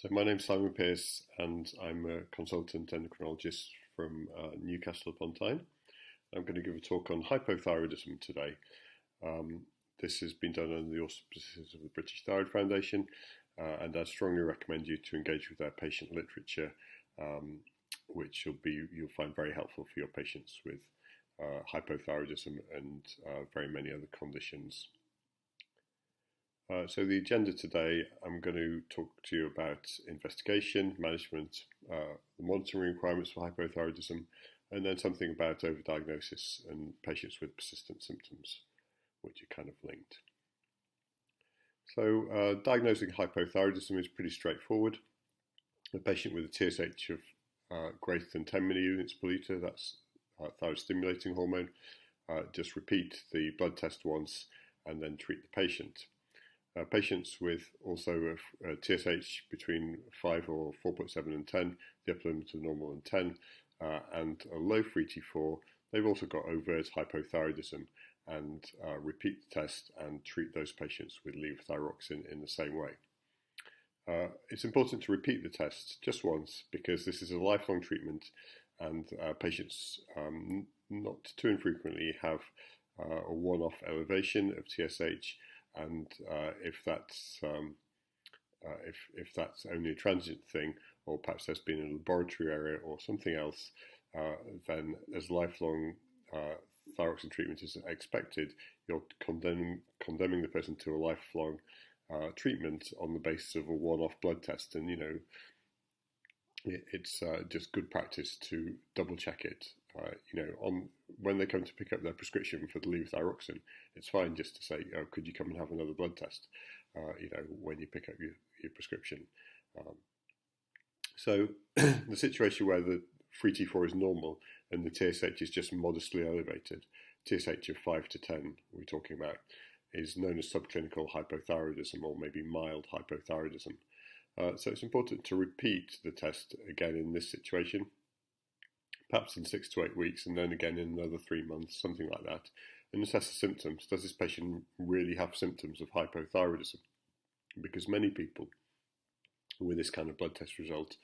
So my name's Simon Pearce and I'm a consultant endocrinologist from Newcastle upon Tyne. I'm going to give a talk on hypothyroidism today. This has been done under the auspices of the British Thyroid Foundation, and I strongly recommend you to engage with their patient literature, which you'll find very helpful for your patients with hypothyroidism and very many other conditions. So the agenda today, I'm going to talk to you about investigation, management, the monitoring requirements for hypothyroidism, and then something about overdiagnosis and patients with persistent symptoms, which are kind of linked. So diagnosing hypothyroidism is pretty straightforward. A patient with a TSH of greater than 10 milliunits per litre, that's thyroid stimulating hormone, just repeat the blood test once and then treat the patient. Patients with also a TSH between 5 or 4.7 and 10, the upper limit of normal and 10, and a low free T4, they've also got overt hypothyroidism, and repeat the test and treat those patients with levothyroxine in the same way. It's important to repeat the test just once because this is a lifelong treatment, and patients not too infrequently have a one-off elevation of TSH. And if that's only a transient thing, or perhaps there's been a laboratory error or something else, then as lifelong thyroxine treatment is expected, you're condemning the person to a lifelong treatment on the basis of a one-off blood test. And it's just good practice to double check it. When they come to pick up their prescription for the levothyroxine, it's fine just to say, "Oh, could you come and have another blood test?" When you pick up your prescription. So the situation where the free T4 is normal and the TSH is just modestly elevated, TSH of 5 to 10 we're talking about, is known as subclinical hypothyroidism or maybe mild hypothyroidism. So it's important to repeat the test again in this situation, perhaps in 6 to 8 weeks, and then again in another 3 months, something like that, and assess the symptoms. Does this patient really have symptoms of hypothyroidism? Because many people with this kind of blood test result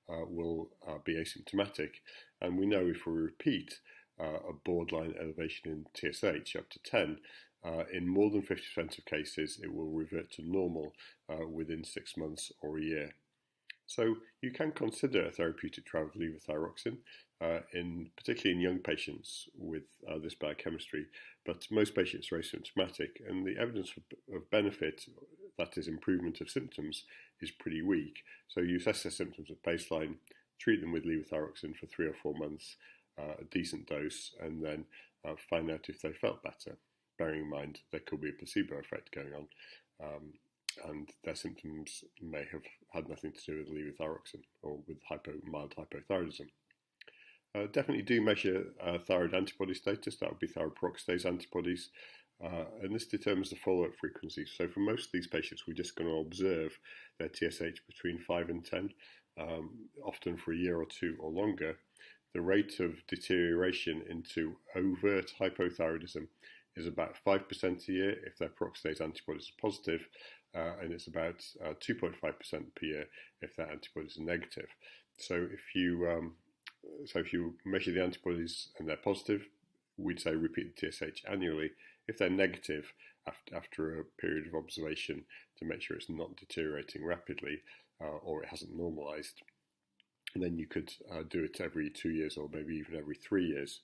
will be asymptomatic, and we know if we repeat a borderline elevation in TSH up to 10, in more than 50% of cases it will revert to normal within 6 months or a year. So you can consider a therapeutic trial of levothyroxine, particularly in young patients with this biochemistry, but most patients are asymptomatic, and the evidence of benefit, that is improvement of symptoms, is pretty weak. So you assess their symptoms at baseline, treat them with levothyroxine for 3 or 4 months, a decent dose, and then find out if they felt better, bearing in mind there could be a placebo effect going on. And their symptoms may have had nothing to do with levothyroxine or with mild hypothyroidism. Definitely do measure thyroid antibody status. That would be thyroid peroxidase antibodies, and this determines the follow-up frequency. So for most of these patients, we're just going to observe their TSH between 5 and 10, often for a year or two or longer. The rate of deterioration into overt hypothyroidism is about 5% a year if their peroxidase antibodies are positive, and it's about 2.5% per year if their antibodies are negative. So if you measure the antibodies and they're positive, we'd say repeat the TSH annually. If they're negative, after a period of observation to make sure it's not deteriorating rapidly or it hasn't normalized, and then you could do it every 2 years or maybe even every 3 years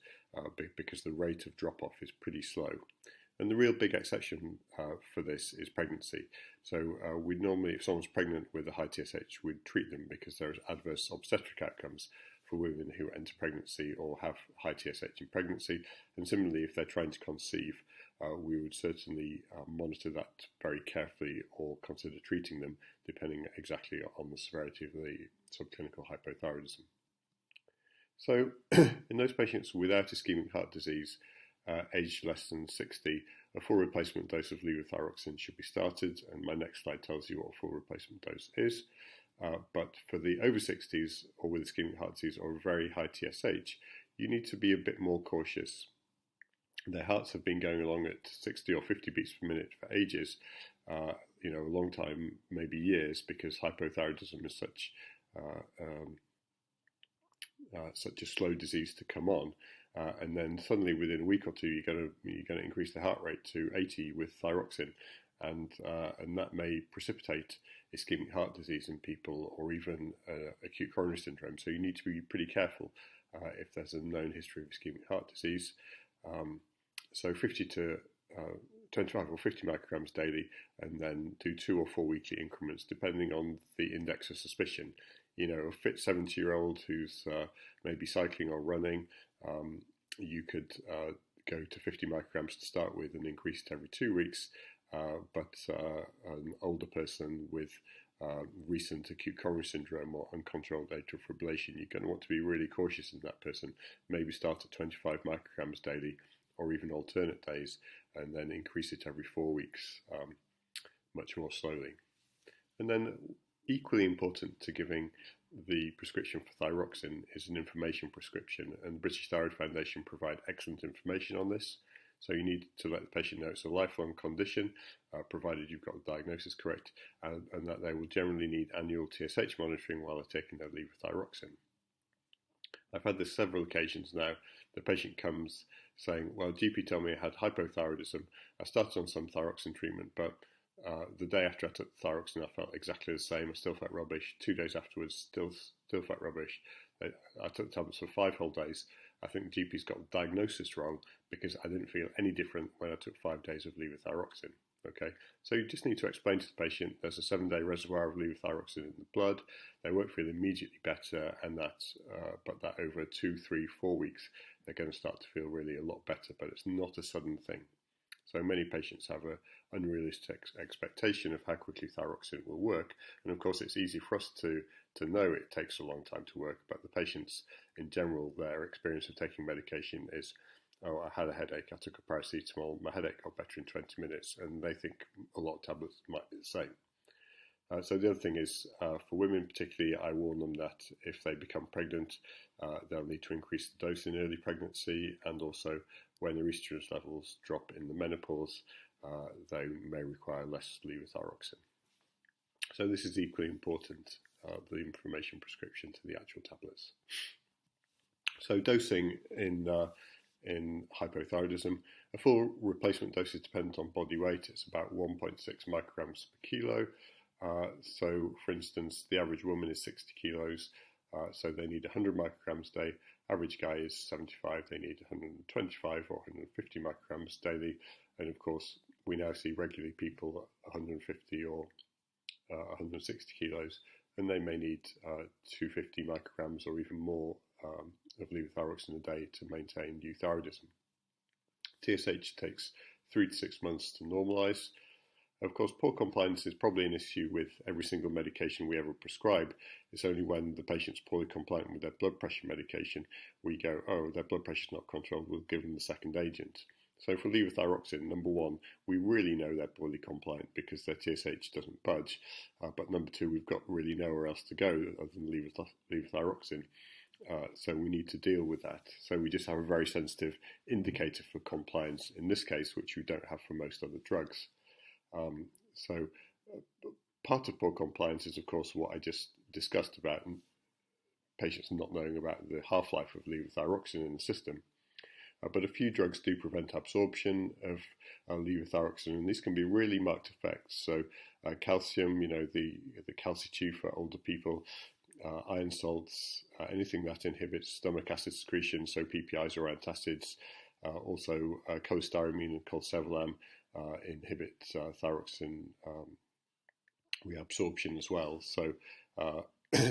because the rate of drop-off is pretty slow. And the real big exception for this is pregnancy. So we'd normally, if someone's pregnant with a high TSH, we'd treat them because there's adverse obstetric outcomes for women who enter pregnancy or have high TSH in pregnancy. And similarly, if they're trying to conceive, we would certainly monitor that very carefully or consider treating them depending exactly on the severity of the subclinical hypothyroidism. So in those patients without ischemic heart disease, aged less than 60, a full replacement dose of levothyroxine should be started, and my next slide tells you what a full replacement dose is. But for the over 60s or with ischemic heart disease or very high TSH, you need to be a bit more cautious. Their hearts have been going along at 60 or 50 beats per minute for ages, a long time, maybe years, because hypothyroidism is such a slow disease to come on. And then suddenly within a week or two, you're going to increase the heart rate to 80 with thyroxine, and that may precipitate ischemic heart disease in people, or even acute coronary syndrome. So you need to be pretty careful if there's a known history of ischemic heart disease. So 50 to 25 or 50 micrograms daily, and then do 2 or 4 weekly increments depending on the index of suspicion. A fit 70-year-old who's maybe cycling or running, you could go to 50 micrograms to start with and increase it every 2 weeks. But an older person with recent acute coronary syndrome or uncontrolled atrial fibrillation, you're going to want to be really cautious in that person. Maybe start at 25 micrograms daily, or even alternate days, and then increase it every 4 weeks, much more slowly. And then equally important to giving the prescription for thyroxine is an information prescription, and the British Thyroid Foundation provide excellent information on this. So you need to let the patient know it's a lifelong condition, provided you've got the diagnosis correct, and that they will generally need annual TSH monitoring while they're taking their levothyroxine. I've had this several occasions now. The patient comes saying, well, GP told me I had hypothyroidism. I started on some thyroxine treatment, but the day after I took the thyroxine, I felt exactly the same. I still felt rubbish. 2 days afterwards, still felt rubbish. I took tablets for 5 whole days. I think the GP's got the diagnosis wrong, because I didn't feel any different when I took 5 days of levothyroxine. Okay, so you just need to explain to the patient there's a 7-day reservoir of levothyroxine in the blood. They won't feel immediately better, and but that over 2, 3, 4 weeks, they're going to start to feel really a lot better. But it's not a sudden thing. So many patients have an unrealistic expectation of how quickly thyroxine will work, and of course it's easy for us to know it takes a long time to work, but the patients in general, their experience of taking medication is, oh, I had a headache, I took a paracetamol, my headache got better in 20 minutes, and they think a lot of tablets might be the same. So the other thing is, for women particularly, I warn them that if they become pregnant, they'll need to increase the dose in early pregnancy, and also when their estrogen levels drop in the menopause, they may require less levothyroxine. So this is equally important, the information prescription to the actual tablets. So dosing in hypothyroidism, a full replacement dose is dependent on body weight. It's about 1.6 micrograms per kilo. So, for instance, the average woman is 60 kilos, so they need 100 micrograms a day. Average guy is 75, they need 125 or 150 micrograms daily. And of course, we now see regularly people 150 or 160 kilos, and they may need 250 micrograms or even more of levothyroxine a day to maintain euthyroidism. TSH takes 3 to 6 months to normalise. Of course, poor compliance is probably an issue with every single medication we ever prescribe. It's only when the patient's poorly compliant with their blood pressure medication we go, oh, their blood pressure's not controlled, we'll give them the second agent. So for levothyroxine, number one, we really know they're poorly compliant because their TSH doesn't budge. But number two, we've got really nowhere else to go other than levothyroxine. So we need to deal with that. So we just have a very sensitive indicator for compliance in this case, which we don't have for most other drugs. So part of poor compliance is, of course, what I just discussed about patients not knowing about the half-life of levothyroxine in the system. But a few drugs do prevent absorption of levothyroxine, and these can be really marked effects. So calcium, the calci-2 for older people, iron salts, anything that inhibits stomach acid secretion, so PPIs or antacids, also cholestyramine and colsevelam inhibit thyroxine reabsorption as well. So,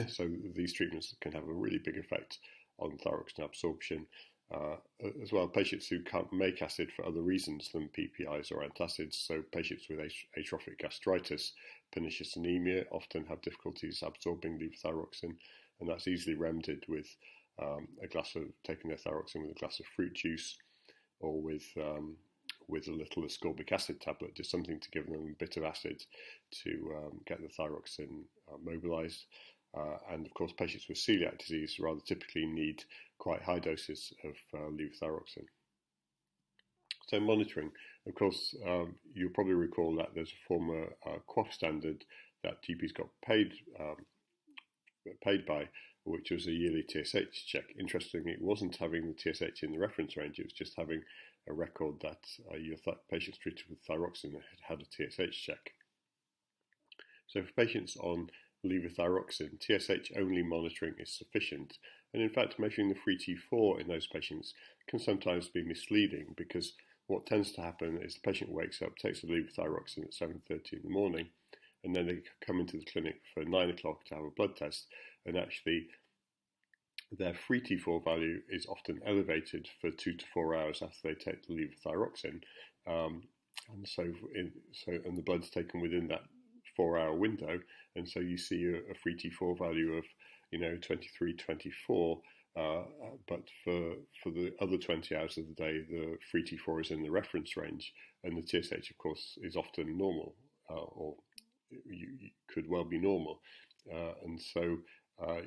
so these treatments can have a really big effect on thyroxine absorption. As well, patients who can't make acid for other reasons than PPIs or antacids, so patients with atrophic gastritis, pernicious anemia, often have difficulties absorbing levothyroxine, and that's easily remedied with taking their thyroxine with a glass of fruit juice, or with a little ascorbic acid tablet, just something to give them a bit of acid to get the thyroxine mobilized. And of course, patients with celiac disease rather typically need quite high doses of levothyroxine. So monitoring, of course, you'll probably recall that there's a former QOF standard that GPs got paid by, which was a yearly TSH check. Interestingly, it wasn't having the TSH in the reference range, it was just having a record that your patients treated with thyroxine had a TSH check. So for patients on levothyroxine, TSH only monitoring is sufficient, and in fact measuring the free T4 in those patients can sometimes be misleading, because what tends to happen is the patient wakes up, takes the levothyroxine at 7:30 in the morning, and then they come into the clinic for 9 o'clock to have a blood test, and actually their free T4 value is often elevated for 2 to 4 hours after they take the levothyroxine, and the blood's taken within that 4-hour window, and so you see a free T4 value of 23, 24, but for the other 20 hours of the day, the free T4 is in the reference range, and the TSH, of course, is often normal, or you could well be normal, and so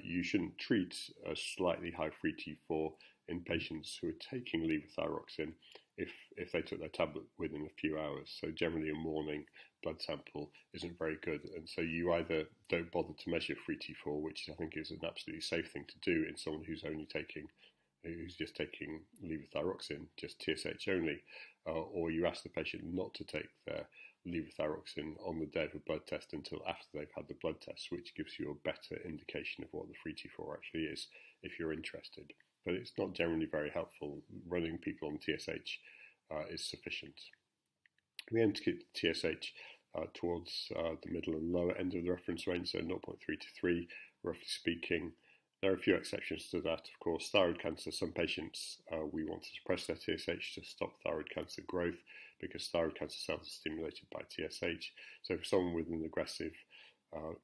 you shouldn't treat a slightly high free T4 in patients who are taking levothyroxine if they took their tablet within a few hours. So generally a morning blood sample isn't very good, and so you either don't bother to measure free T4, which I think is an absolutely safe thing to do in someone who's just taking levothyroxine, just TSH only, or you ask the patient not to take their levothyroxine on the day of a blood test until after they've had the blood test, which gives you a better indication of what the free T4 actually is if you're interested. But it's not generally very helpful. Running people on TSH is sufficient. We aim to keep the TSH towards the middle and lower end of the reference range, so 0.3 to 3, roughly speaking. There are a few exceptions to that, of course. Thyroid cancer, some patients we want to suppress their TSH to stop thyroid cancer growth, because thyroid cancer cells are stimulated by TSH. So for someone with an aggressive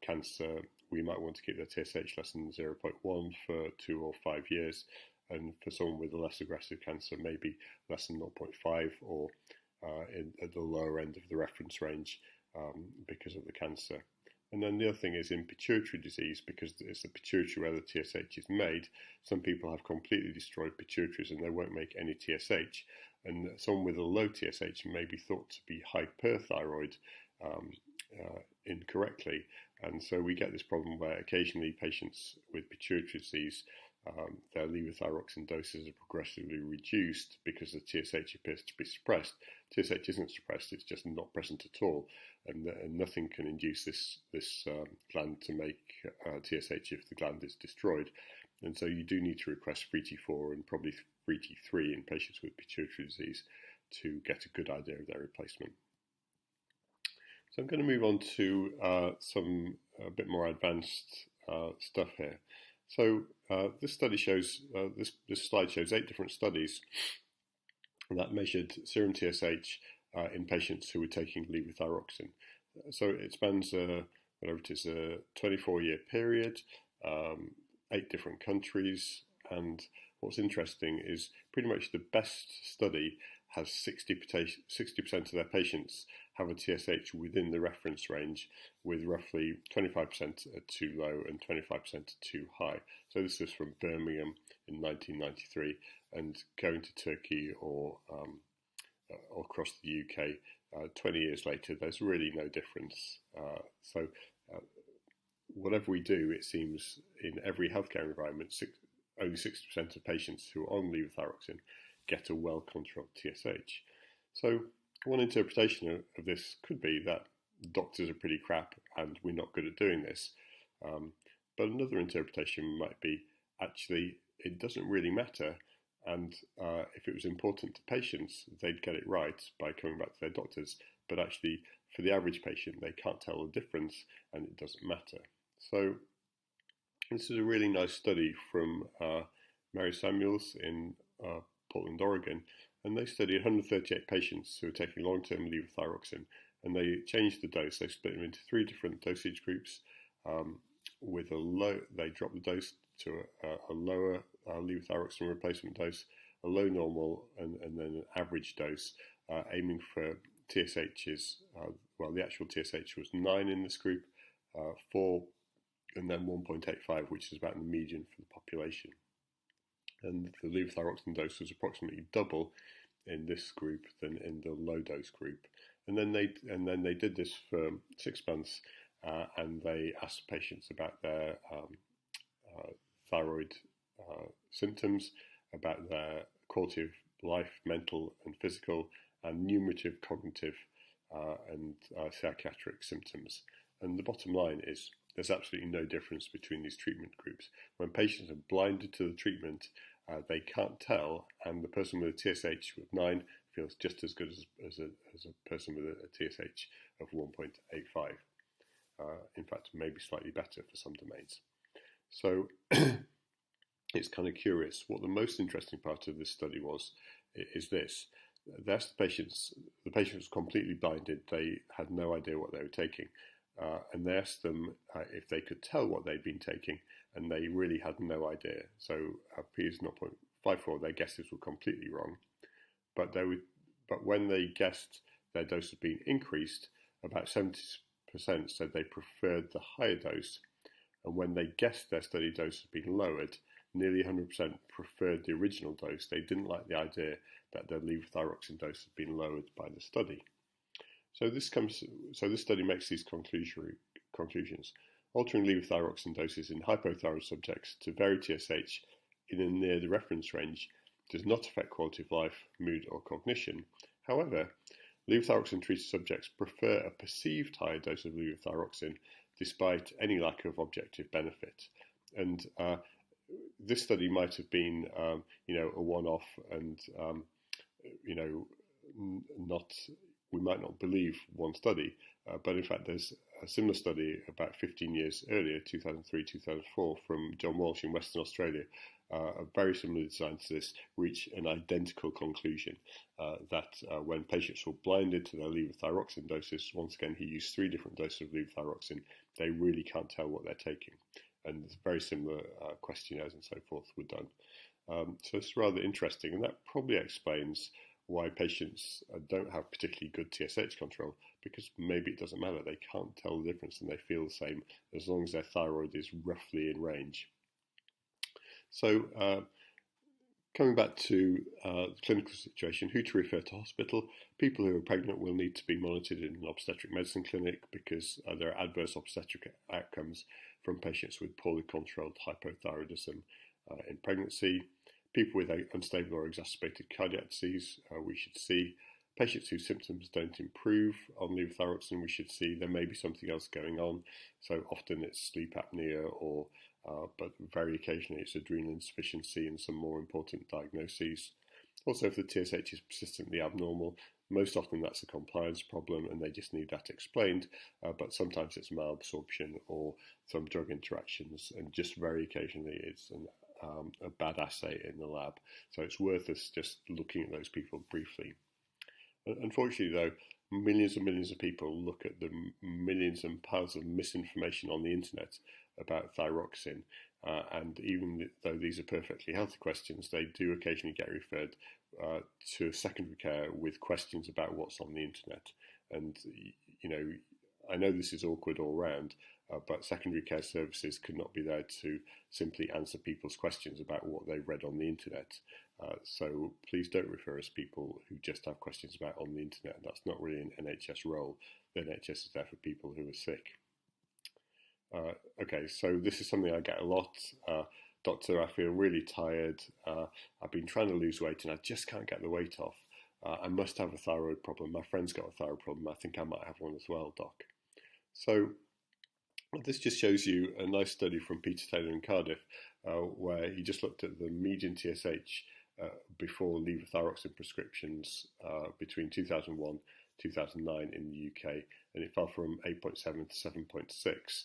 cancer, we might want to keep their TSH less than 0.1 for 2 or 5 years, and for someone with a less aggressive cancer, maybe less than 0.5 or at the lower end of the reference range because of the cancer. And then the other thing is in pituitary disease, because it's the pituitary where the TSH is made, some people have completely destroyed pituitaries and they won't make any TSH. And someone with a low TSH may be thought to be hyperthyroid incorrectly. And so we get this problem where occasionally patients with pituitary disease, their levothyroxine doses are progressively reduced because the TSH appears to be suppressed. TSH isn't suppressed, it's just not present at all, and nothing can induce this gland to make TSH if the gland is destroyed. And so you do need to request free T4 and probably free T3 in patients with pituitary disease to get a good idea of their replacement. So I'm going to move on to a bit more advanced stuff here. So this study shows, this slide shows 8 different studies that measured serum TSH in patients who were taking levothyroxine. So it spans a 24-year period, 8 different countries, and what's interesting is pretty much the best study has 60% of their patients have a TSH within the reference range, with roughly 25% too low and 25% too high. So this is from Birmingham in 1993, and going to Turkey or across the UK 20 years later, there's really no difference. Whatever we do, it seems in every healthcare environment, only 60% of patients who are on levothyroxine get a well-controlled TSH. So one interpretation of this could be that doctors are pretty crap and we're not good at doing this. But another interpretation might be, actually, it doesn't really matter, and if it was important to patients, they'd get it right by coming back to their doctors, but actually for the average patient, they can't tell the difference and it doesn't matter. So this is a really nice study from Mary Samuels in Portland, Oregon, and they studied 138 patients who were taking long-term levothyroxine, and they changed the dose. They split them into 3 different dosage groups. They dropped the dose to a lower levothyroxine replacement dose, a low normal, and then an average dose, aiming for TSHs. The actual TSH was 9 in this group, 4, and then 1.85, which is about the median for the population. And the levothyroxine dose was approximately double in this group than in the low dose group. And then they did this for 6 months, and they asked patients about their thyroid symptoms, about their quality of life, mental and physical, and numerative, cognitive, and psychiatric symptoms. And the bottom line is there's absolutely no difference between these treatment groups. When patients are blinded to the treatment, they can't tell, and the person with a TSH with 9 feels just as good as a person with a TSH of 1.85. In fact, maybe slightly better for some domains. So it's kind of curious. What the most interesting part of this study is this. They asked the patients was completely blinded. They had no idea what they were taking. And they asked them if they could tell what they'd been taking, and they really had no idea. So P is 0.54, their guesses were completely wrong. But when they guessed their dose had been increased, about 70% said they preferred the higher dose. And when they guessed their study dose had been lowered, nearly 100% preferred the original dose. They didn't like the idea that their levothyroxine dose had been lowered by the study. So this study makes these conclusions. Altering levothyroxine doses in hypothyroid subjects to vary TSH in and near the reference range does not affect quality of life, mood, or cognition. However, levothyroxine-treated subjects prefer a perceived higher dose of levothyroxine despite any lack of objective benefit. And this study might have been, a one-off, and we might not believe one study, but in fact there's a similar study about 15 years earlier, 2003-2004, from John Walsh in Western Australia, a very similar design to this, reached an identical conclusion that when patients were blinded to their levothyroxine doses, once again he used 3 different doses of levothyroxine, they really can't tell what they're taking. And very similar questionnaires and so forth were done. So it's rather interesting, and that probably explains why patients don't have particularly good TSH control, because maybe it doesn't matter. They can't tell the difference and they feel the same as long as their thyroid is roughly in range. So coming back to the clinical situation, who to refer to hospital. People who are pregnant will need to be monitored in an obstetric medicine clinic because there are adverse obstetric outcomes from patients with poorly controlled hypothyroidism in pregnancy. People with unstable or exacerbated cardiac disease, we should see. Patients whose symptoms don't improve on levothyroxine, we should see there may be something else going on. So often it's sleep apnea, but very occasionally it's adrenal insufficiency and some more important diagnoses. Also, if the TSH is persistently abnormal, most often that's a compliance problem and they just need that explained, but sometimes it's malabsorption or some drug interactions, and just very occasionally it's a bad assay in the lab. So it's worth us just looking at those people briefly. Unfortunately though, millions and millions of people look at the millions and piles of misinformation on the internet about thyroxine, and even though these are perfectly healthy questions, they do occasionally get referred to secondary care with questions about what's on the internet. And I know this is awkward all round, but secondary care services could not be there to simply answer people's questions about what they read on the internet. So please don't refer us people who just have questions about on the internet. That's not really an NHS role. The NHS is there for people who are sick. Okay, so this is something I get a lot. Doctor, I feel really tired. I've been trying to lose weight and I just can't get the weight off. I must have a thyroid problem. My friend's got a thyroid problem. I think I might have one as well, Doc. So this just shows you a nice study from Peter Taylor in Cardiff, where he just looked at the median TSH before levothyroxine prescriptions between 2001 2009 in the UK, and it fell from 8.7 to 7.6.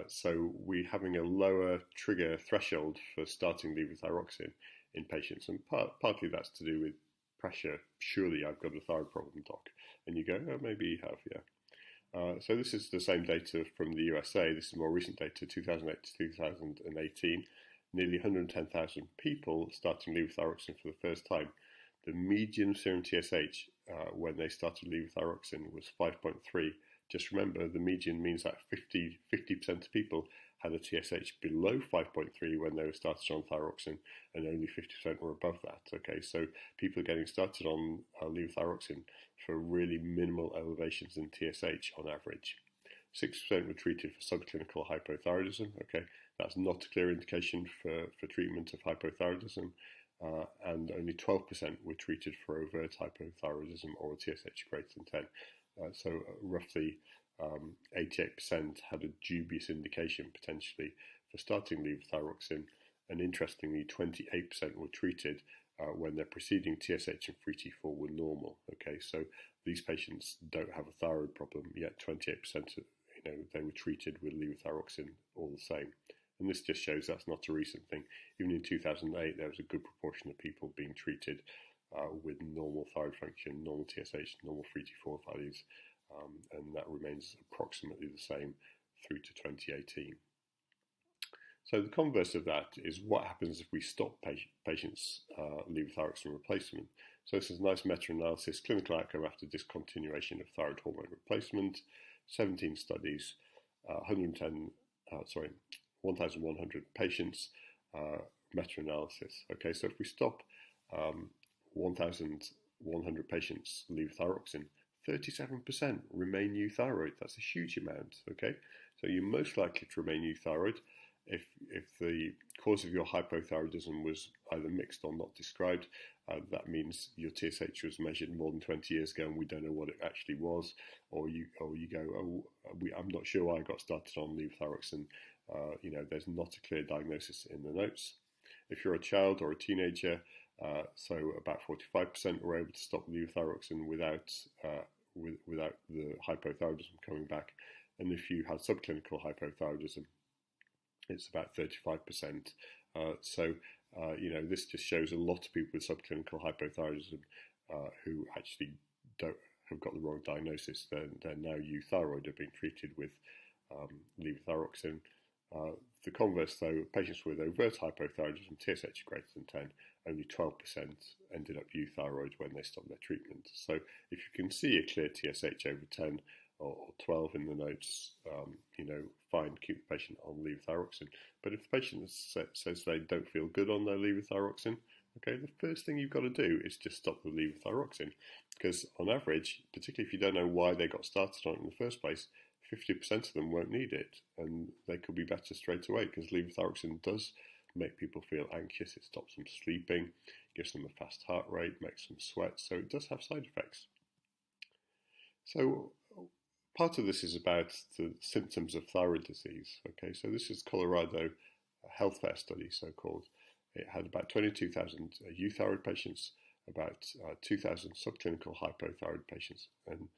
So we're having a lower trigger threshold for starting levothyroxine in patients, and partly that's to do with pressure. Surely I've got a thyroid problem, Doc. And you go, oh, maybe you have, yeah. So this is the same data from the USA. This is more recent data, 2008 to 2018. Nearly 110,000 people starting levothyroxine for the first time. The median serum TSH when they started levothyroxine was 5.3 just remember the median means that 50% of people had a TSH below 5.3 when they were started on thyroxine, and only 50% were above that. Okay, so people are getting started on levothyroxine for really minimal elevations in TSH on average. 6% were treated for subclinical hypothyroidism. Okay, that's not a clear indication for treatment of hypothyroidism. And only 12% were treated for overt hypothyroidism or a TSH greater than 10. So roughly 88% had a dubious indication potentially for starting levothyroxine, and interestingly 28% were treated when their preceding TSH and free T4 were normal. Okay, so these patients don't have a thyroid problem, yet 28% they were treated with levothyroxine all the same. And this just shows that's not a recent thing. Even in 2008, there was a good proportion of people being treated with normal thyroid function, normal TSH, normal free T4 values, and that remains approximately the same through to 2018. So the converse of that is what happens if we stop patients' levothyroxine replacement. So this is a nice meta-analysis, clinical outcome after discontinuation of thyroid hormone replacement, 17 studies, 1,100 patients, meta-analysis. Okay, so if we stop 1,100 patients levothyroxine, 37% remain euthyroid. That's a huge amount. Okay, so you're most likely to remain euthyroid if the cause of your hypothyroidism was either mixed or not described. That means your TSH was measured more than 20 years ago and we don't know what it actually was, or you go, I'm not sure why I got started on levothyroxine. There's not a clear diagnosis in the notes. If you're a child or a teenager, so about 45% were able to stop levothyroxine without the hypothyroidism coming back. And if you had subclinical hypothyroidism, it's about 35%. This just shows a lot of people with subclinical hypothyroidism who actually have got the wrong diagnosis. They're now euthyroid, are being treated with levothyroxine. The converse, though, patients with overt hypothyroidism, TSH greater than 10, only 12% ended up euthyroid when they stopped their treatment. So if you can see a clear TSH over 10 or 12 in the notes, fine, keep the patient on levothyroxine. But if the patient says they don't feel good on their levothyroxine, okay, the first thing you've got to do is just stop the levothyroxine, because on average, particularly if you don't know why they got started on it in the first place, 50% of them won't need it, and they could be better straight away, because levothyroxine does make people feel anxious. It stops them sleeping, gives them a fast heart rate, makes them sweat, so it does have side effects. So part of this is about the symptoms of thyroid disease. Okay, so this is Colorado health fair study, so-called. It had about 22,000 euthyroid patients, about 2,000 subclinical hypothyroid patients, and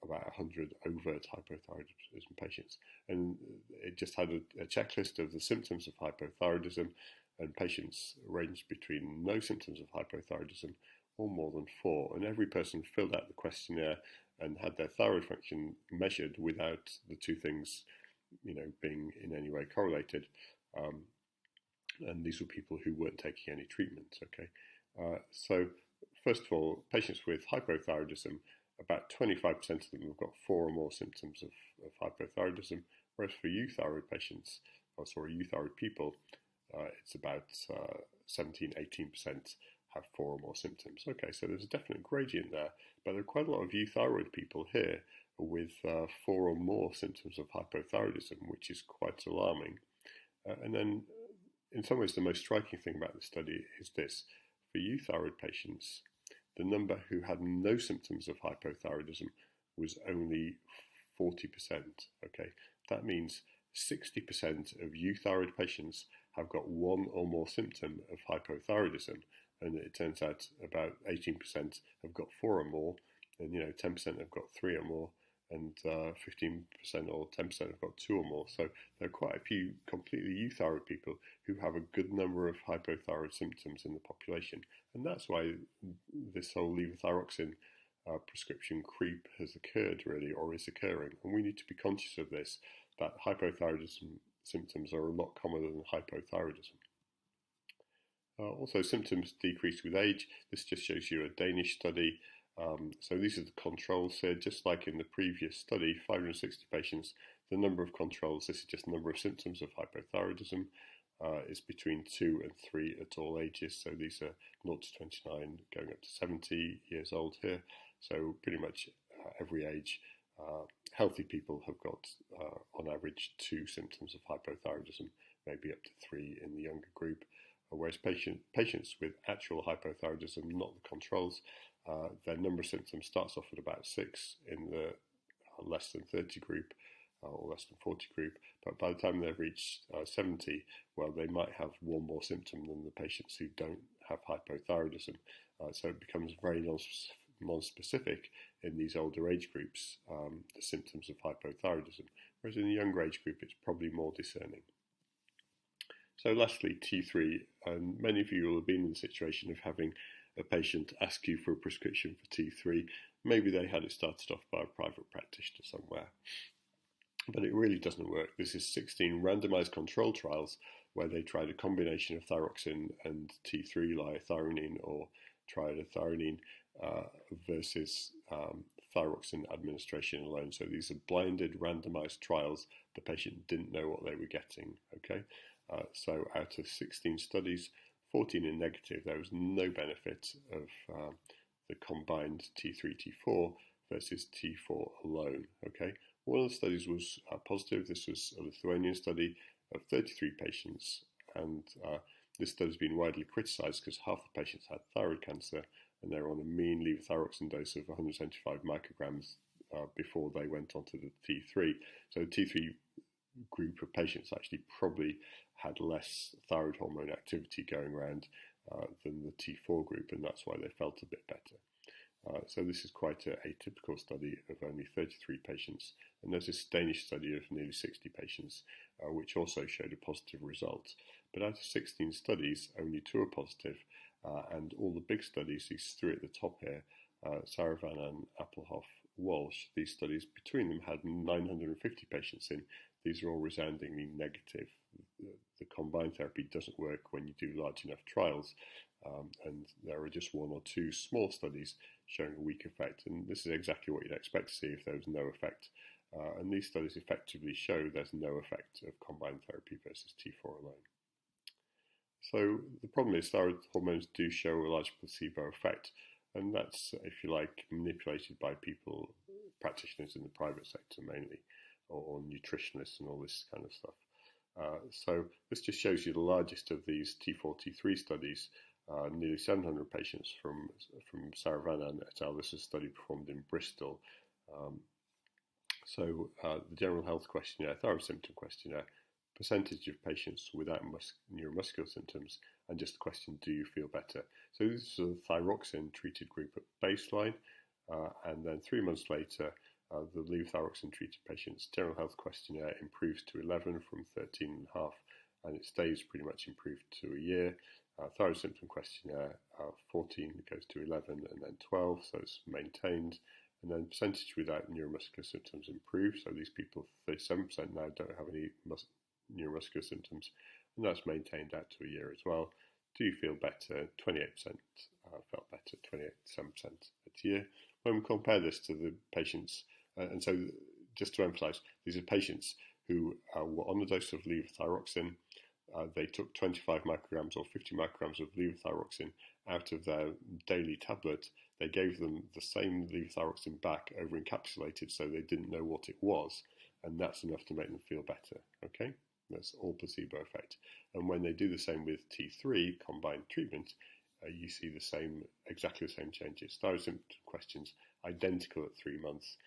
about 100 overt hypothyroidism patients. And it just had a checklist of the symptoms of hypothyroidism, and patients ranged between no symptoms of hypothyroidism or more than 4. And every person filled out the questionnaire and had their thyroid function measured without the two things, being in any way correlated. And these were people who weren't taking any treatment. Okay, so first of all, patients with hypothyroidism, about 25% of them have got 4 or more symptoms of hypothyroidism, whereas for euthyroid patients, euthyroid people, it's about 17-18% have 4 or more symptoms. Okay, so there's a definite gradient there, but there are quite a lot of euthyroid people here with 4 or more symptoms of hypothyroidism, which is quite alarming. And then, in some ways, the most striking thing about the study is this. For euthyroid patients, the number who had no symptoms of hypothyroidism was only 40%. Okay, that means 60% of euthyroid patients have got 1 or more symptom of hypothyroidism, and it turns out about 18% have got 4 or more, and 10% have got 3 or more, and 15% or 10% have got 2 or more. So there are quite a few completely euthyroid people who have a good number of hypothyroid symptoms in the population, and that's why this whole levothyroxine prescription creep has occurred, really, or is occurring. And we need to be conscious of this, that hypothyroidism symptoms are a lot commoner than hypothyroidism. Also, symptoms decrease with age. This just shows you a Danish study So these are the controls here, just like in the previous study, 560 patients. The number of controls, this is just the number of symptoms of hypothyroidism, is between 2 and 3 at all ages. So these are 0 to 29 going up to 70 years old here. So pretty much every age. Healthy people have got, on average, 2 symptoms of hypothyroidism, maybe up to 3 in the younger group. Whereas patients with actual hypothyroidism, not the controls, their number of symptoms starts off at about 6 in the less than 30 group or less than 40 group, but by the time they've reached 70, well, they might have one more symptom than the patients who don't have hypothyroidism. So it becomes very non-specific in these older age groups, the symptoms of hypothyroidism, whereas in the younger age group it's probably more discerning. So lastly, T3, and many of you will have been in the situation of having a patient ask you for a prescription for T3. Maybe they had it started off by a private practitioner somewhere, but it really doesn't work. This is 16 randomized control trials where they tried a combination of thyroxine and T3, liothyronine or triiodothyronine, versus thyroxine administration alone. So these are blinded, randomized trials. The patient didn't know what they were getting. Okay, so out of 16 studies, 14 in negative. There was no benefit of the combined T3, T4 versus T4 alone. Okay, one of the studies was positive. This was a Lithuanian study of 33 patients, and this study has been widely criticised because half the patients had thyroid cancer, and they were on a mean levothyroxine dose of 175 micrograms before they went on to the T3. So the T3 group of patients actually probably had less thyroid hormone activity going around than the T4 group, and that's why they felt a bit better. So this is quite a typical study of only 33 patients, and there's this Danish study of nearly 60 patients, which also showed a positive result. But out of 16 studies, only 2 are positive, and all the big studies, these 3 at the top here, Saravanan, Appelhoff, Walsh, these studies between them had 950 patients in. These are all resoundingly negative. The combined therapy doesn't work when you do large enough trials, and there are just 1 or 2 small studies showing a weak effect, and this is exactly what you'd expect to see if there was no effect. And these studies effectively show there's no effect of combined therapy versus T4 alone. So the problem is thyroid hormones do show a large placebo effect, and that's, if you like, manipulated by people, practitioners in the private sector mainly, or nutritionists and all this kind of stuff. So this just shows you the largest of these T4, T3 studies, nearly 700 patients from Saravanan et al. This is a study performed in Bristol. So the general health questionnaire, thyroid symptom questionnaire, percentage of patients without neuromuscular symptoms, and just the question, do you feel better? So this is a thyroxine treated group at baseline, and then 3 months later, the levothyroxine treated patients' general health questionnaire improves to 11 from 13.5, and it stays pretty much improved to a year. Thyroid symptom questionnaire, 14 goes to 11 and then 12, so it's maintained. And then percentage without neuromuscular symptoms improves. So these people, 37% now don't have any neuromuscular symptoms, and that's maintained out to a year as well. Do you feel better? 28% felt better, 27% at a year. When we compare this to the patients, and so just to emphasize, these are patients who were on the dose of levothyroxine. They took 25 micrograms or 50 micrograms of levothyroxine out of their daily tablet. They gave them the same levothyroxine back over encapsulated, so they didn't know what it was, and that's enough to make them feel better. Okay, that's all placebo effect. And when they do the same with T3 combined treatment, you see the same, exactly the same changes. Thyroid symptom questions identical at 3 months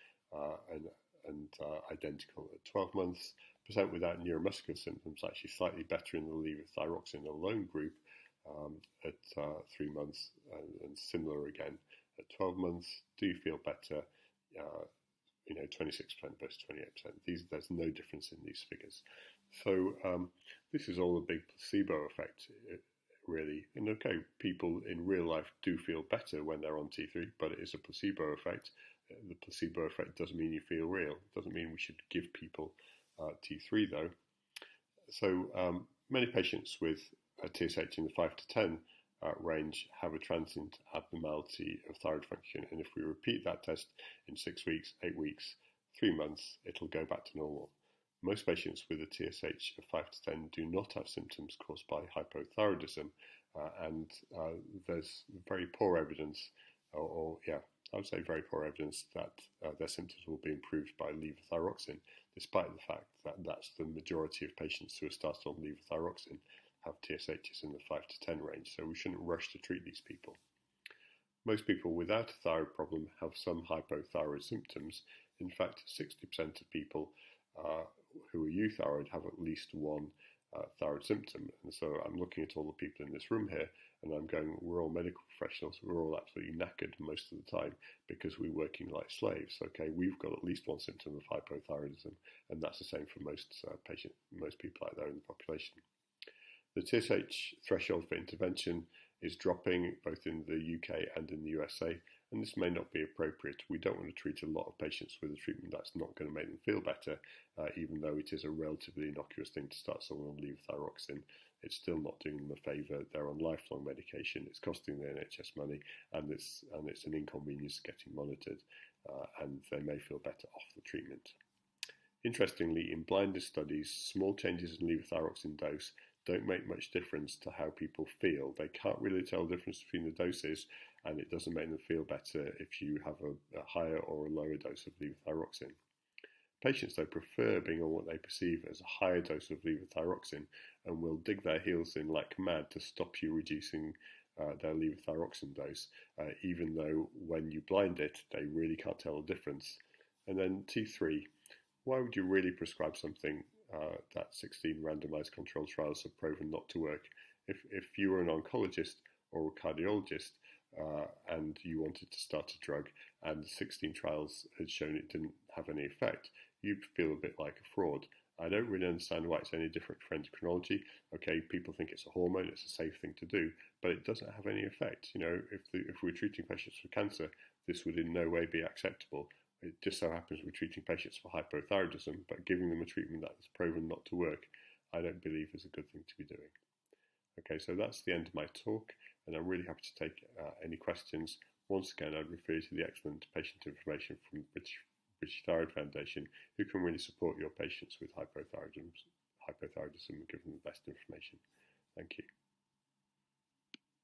and identical at 12 months. Percent without neuromuscular symptoms actually slightly better in the levothyroxine alone group at 3 months, and similar again at 12 months. Do you feel better? 26% versus 28%. There's no difference in these figures. So this is all a big placebo effect, really. And okay, people in real life do feel better when they're on T3, but it is a placebo effect. The placebo effect doesn't mean you feel real. It doesn't mean we should give people T3 though. So many patients with TSH in the 5 to 10 range have a transient abnormality of thyroid function, and if we repeat that test in 6 weeks, 8 weeks, 3 months, it'll go back to normal. Most patients with a TSH of 5 to 10 do not have symptoms caused by hypothyroidism, and there's very poor evidence, I would say very poor evidence that their symptoms will be improved by levothyroxine, despite the fact that that's the majority of patients who are started on levothyroxine have TSHs in the 5 to 10 range, so we shouldn't rush to treat these people. Most people without a thyroid problem have some hypothyroid symptoms. In fact, 60% of people who are euthyroid have at least one thyroid symptom. And so I'm looking at all the people in this room here, and I'm going, we're all medical professionals, we're all absolutely knackered most of the time because we're working like slaves. Okay, we've got at least one symptom of hypothyroidism, and that's the same for most people out there in the population. The TSH threshold for intervention is dropping both in the UK and in the USA, and this may not be appropriate. We don't want to treat a lot of patients with a treatment that's not going to make them feel better, even though it is a relatively innocuous thing to start someone on levothyroxine. It's still not doing them a favour. They're on lifelong medication. It's costing the NHS money, and it's an inconvenience getting monitored, and they may feel better off the treatment. Interestingly, in blinded studies, small changes in levothyroxine dose don't make much difference to how people feel. They can't really tell the difference between the doses, and it doesn't make them feel better if you have a higher or a lower dose of levothyroxine. Patients, though, prefer being on what they perceive as a higher dose of levothyroxine and will dig their heels in like mad to stop you reducing their levothyroxine dose, even though when you blind it, they really can't tell the difference. And then T3, why would you really prescribe something that 16 randomized controlled trials have proven not to work? If you were an oncologist or a cardiologist and you wanted to start a drug and 16 trials had shown it didn't have any effect, you'd feel a bit like a fraud. I don't really understand why it's any different for endocrinology. Okay, people think it's a hormone, it's a safe thing to do, but it doesn't have any effect. You know, if we're treating patients for cancer, this would in no way be acceptable. It just so happens we're treating patients for hypothyroidism, but giving them a treatment that is proven not to work, I don't believe is a good thing to be doing. Okay, so that's the end of my talk, and I'm really happy to take any questions. Once again, I'd refer you to the excellent patient information from British Thyroid Foundation, who can really support your patients with hypothyroidism and give them the best information. Thank you.